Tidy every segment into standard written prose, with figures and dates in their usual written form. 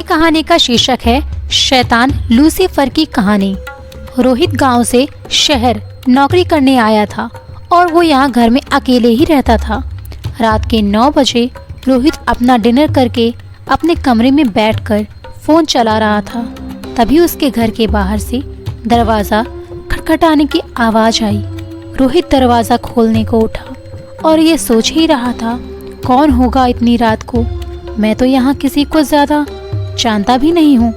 कहानी का शीर्षक है शैतान लूसीफर की कहानी। रोहित गांव से शहर नौकरी करने आया था और वो यहाँ घर में अकेले ही रहता था। रात के 9 बजे रोहित अपना डिनर करके अपने कमरे में बैठकर फोन चला रहा था। तभी उसके घर के बाहर से दरवाज़ा खटखटाने की आवाज़ आई। रोहित दरवाज़ा खोलने को उठा और ये सोच ही रहा था, कौन होगा इतनी रात को, मैं तो यहाँ किसी को ज़्यादा जानता भी नहीं हूँ।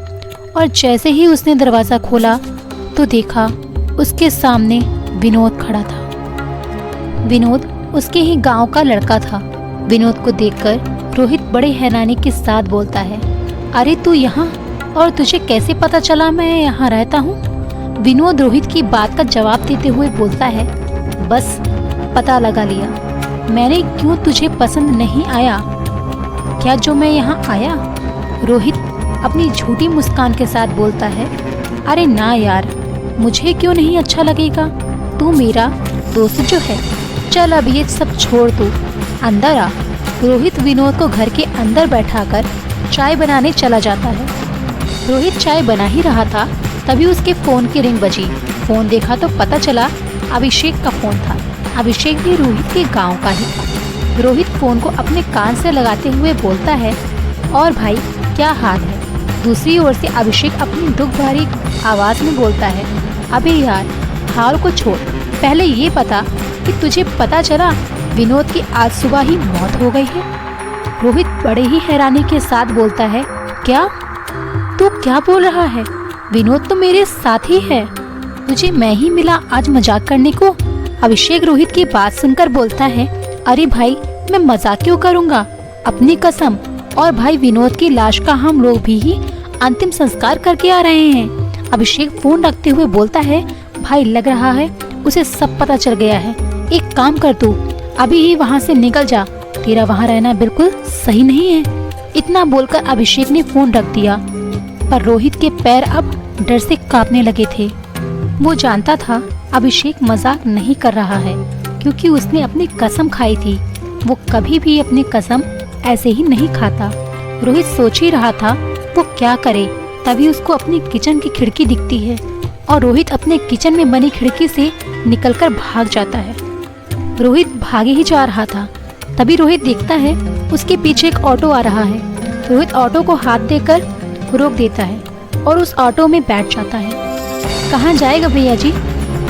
और जैसे ही उसने दरवाज़ा खोला तो देखा उसके सामने विनोद खड़ा था। विनोद उसके ही गांव का लड़का था। विनोद को देखकर रोहित बड़े हैरानी के साथ बोलता है, अरे तू यहाँ, और तुझे कैसे पता चला मैं यहाँ रहता हूँ? विनोद रोहित की बात का जवाब देते हुए बोलता है, बस पता लगा लिया। मैंने क्यों तुझे पसंद नहीं आया क्या जो मैं यहाँ आया? रोहित अपनी झूठी मुस्कान के साथ बोलता है, अरे ना यार, मुझे क्यों नहीं अच्छा लगेगा, तू मेरा दोस्त जो है। चल अब ये सब छोड़, तू अंदर आ। रोहित विनोद को घर के अंदर बैठाकर चाय बनाने चला जाता है। रोहित चाय बना ही रहा था, तभी उसके फ़ोन की रिंग बजी। फ़ोन देखा तो पता चला अभिषेक का फ़ोन था। अभिषेक भी रोहित के गांव का ही था। रोहित फ़ोन को अपने कान से लगाते हुए बोलता है, और भाई क्या हाल है? दूसरी ओर से अभिषेक अपनी दुख भरी आवाज़ में बोलता है, अबे यार हाल को छोड़, पहले ये बता कि तुझे पता चला विनोद की आज सुबह ही मौत हो गई है? रोहित बड़े ही हैरानी के साथ बोलता है, क्या? तू क्या बोल रहा है? विनोद तो मेरे साथ ही है, तुझे मैं ही मिला आज मजाक करने को? अभिषेक रोहित की बात सुनकर बोलता है, अरे भाई मैं मजाक क्यों करूँगा, अपनी कसम। और भाई विनोद की लाश का हम लोग भी अंतिम संस्कार करके आ रहे हैं। अभिषेक फोन रखते हुए बोलता है, भाई लग रहा है उसे सब पता चल गया है। एक काम कर, तू अभी ही वहाँ से निकल जा, तेरा वहाँ रहना बिल्कुल सही नहीं है। इतना बोलकर अभिषेक ने फोन रख दिया। पर रोहित के पैर अब डर से कांपने लगे थे। वो जानता था अभिषेक मजाक नहीं कर रहा है, क्योंकि उसने अपनी कसम खाई थी। वो कभी भी अपनी कसम ऐसे ही नहीं खाता। रोहित सोच ही रहा था वो क्या करे, तभी उसको अपनी किचन की खिड़की दिखती है और रोहित अपने किचन में बनी खिड़की से निकलकर भाग जाता है। रोहित भागे ही जा रहा था, तभी रोहित देखता है उसके पीछे एक ऑटो आ रहा है। रोहित ऑटो को हाथ देकर रोक देता है और उस ऑटो में बैठ जाता है। कहाँ जाएगा भैया जी?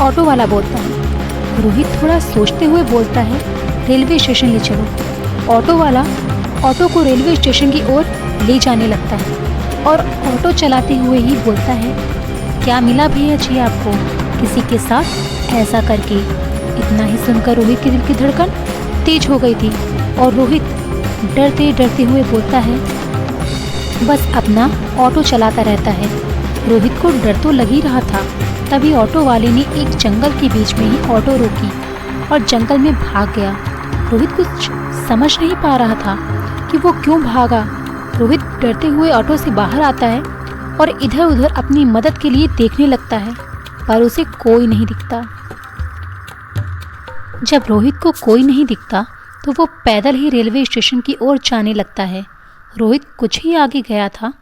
ऑटो वाला बोलता है। रोहित थोड़ा सोचते हुए बोलता है, रेलवे स्टेशन ले चलो। ऑटो वाला ऑटो को रेलवे स्टेशन की ओर ले जाने लगता है और ऑटो चलाते हुए ही बोलता है, क्या मिला भैया जी आपको किसी के साथ ऐसा करके? इतना ही सुनकर रोहित के दिल की धड़कन तेज हो गई थी और रोहित डरते डरते हुए बोलता है, बस अपना ऑटो चलाता रहता है। रोहित को डर तो लग ही रहा था। तभी ऑटो वाले ने एक जंगल के बीच में ही ऑटो रोकी और जंगल में भाग गया। रोहित कुछ समझ नहीं पा रहा था कि वो क्यों भागा। रोहित डरते हुए ऑटो से बाहर आता है और इधर उधर अपनी मदद के लिए देखने लगता है, पर उसे कोई नहीं दिखता। जब रोहित को कोई नहीं दिखता तो वो पैदल ही रेलवे स्टेशन की ओर जाने लगता है। रोहित कुछ ही आगे गया था,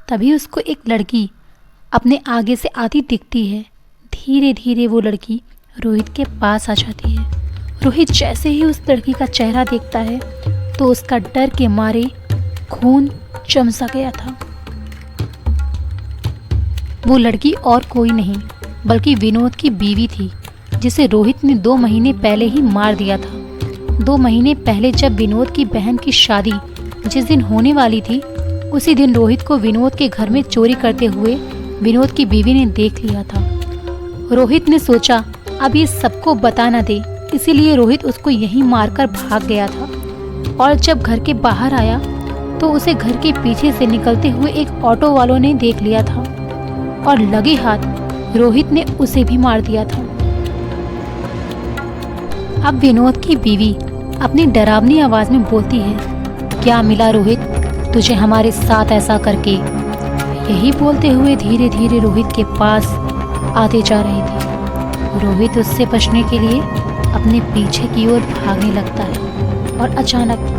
तभी उसको एक लड़की अपने आगे से आती दिखती है। धीरे धीरे वो लड़की रोहित के पास आ जाती है। रोहित जैसे ही उस लड़की का चेहरा देखता है तो उसका डर के मारे खून जम सा गया था। वो लड़की और कोई नहीं बल्कि विनोद की बीवी थी, जिसे रोहित ने 2 महीने पहले ही मार दिया था। 2 महीने पहले जब विनोद की बहन की शादी जिस दिन होने वाली थी, उसी दिन रोहित को विनोद के घर में चोरी करते हुए विनोद की बीवी ने देख लिया था। रोहित ने सोचा अब ये सबको बता न दे, इसीलिए रोहित उसको यहीं मारकर भाग गया था। और जब घर के बाहर आया तो उसे घर के पीछे से निकलते हुए एक ऑटो वालों ने देख लिया था और लगे हाथ रोहित ने उसे भी मार दिया था। अब विनोद की बीवी अपनी डरावनी आवाज में बोलती है, क्या मिला रोहित तुझे हमारे साथ ऐसा करके? यही बोलते हुए धीरे धीरे रोहित के पास आते जा रही थी। रोहित उससे बचने के लिए अपने पीछे की ओर भागने लगता है और अचानक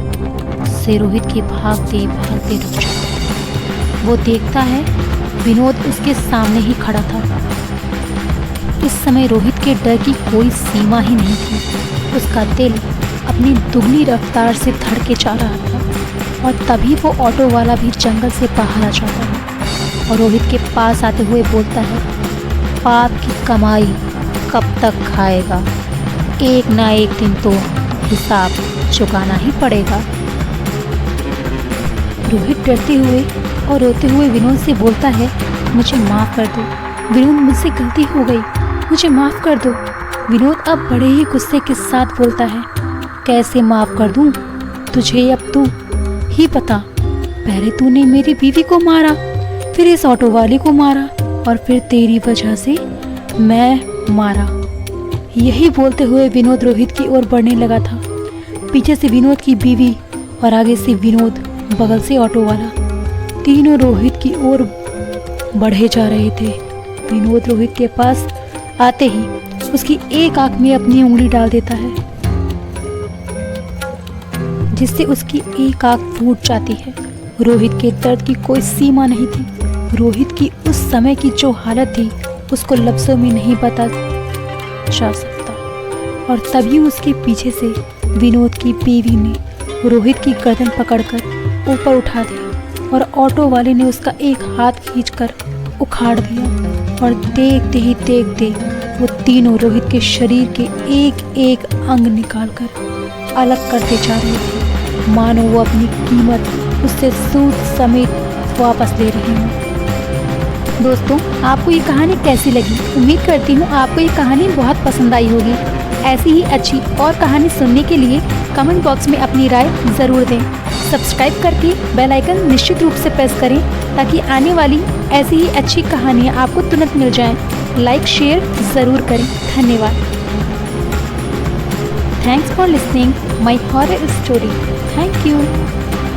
से रोहित के भागते भागते रुक जाता है। वो देखता है विनोद उसके सामने ही खड़ा था। इस समय रोहित के डर की कोई सीमा ही नहीं थी। उसका दिल अपनी दुगनी रफ्तार से धड़के जा रहा था और तभी वो ऑटो वाला भी जंगल से बाहर आ जाता है और रोहित के पास आते हुए बोलता है, पाप की कमाई कब तक खाएगा, एक ना एक दिन तो हिसाब चुकाना ही पड़ेगा। रोहित डरते हुए और रोते हुए विनोद से बोलता है, मुझे माफ़ कर दो विनोद, मुझसे गलती हो गई, मुझे माफ़ कर दो। विनोद अब बड़े ही गुस्से के साथ बोलता है, कैसे माफ़ कर दूँ तुझे, अब तू ही बता। पहले तूने मेरी बीवी को मारा, फिर इस ऑटो वाले को मारा और फिर तेरी वजह से मैं मारा। यही बोलते हुए विनोद रोहित की ओर बढ़ने लगा था। पीछे से विनोद की बीवी और आगे से विनोद, बगल से ऑटो वाला, तीनों रोहित की ओर बढ़े जा रहे थे। विनोद रोहित के पास आते ही उसकी एक आंख में अपनी उंगली डाल देता है, जिससे उसकी एक आंख फूट जाती है। रोहित के दर्द की कोई सीमा नहीं थी। रोहित की उस समय की जो हालत थी उसको लफ्ज़ों में नहीं बता जा सकता। और तभी उसके पीछे से विनोद की बीवी ने रोहित की गर्दन पकड़कर ऊपर उठा दी और ऑटो वाले ने उसका एक हाथ खींचकर उखाड़ दिया और देखते ही देखते वो तीनों रोहित के शरीर के एक एक अंग निकालकर अलग करते जा रहे थे, मानो वो अपनी कीमत उससे सूद समेत वापस ले रहे हैं। दोस्तों, आपको ये कहानी कैसी लगी? उम्मीद करती हूँ आपको ये कहानी बहुत पसंद आई होगी। ऐसी ही अच्छी और कहानी सुनने के लिए कमेंट बॉक्स में अपनी राय ज़रूर दें। सब्सक्राइब करके बेल आइकन निश्चित रूप से प्रेस करें ताकि आने वाली ऐसी ही अच्छी कहानियाँ आपको तुरंत मिल जाएं। लाइक शेयर ज़रूर करें। धन्यवाद। Thanks for listening my horror story. Thank you.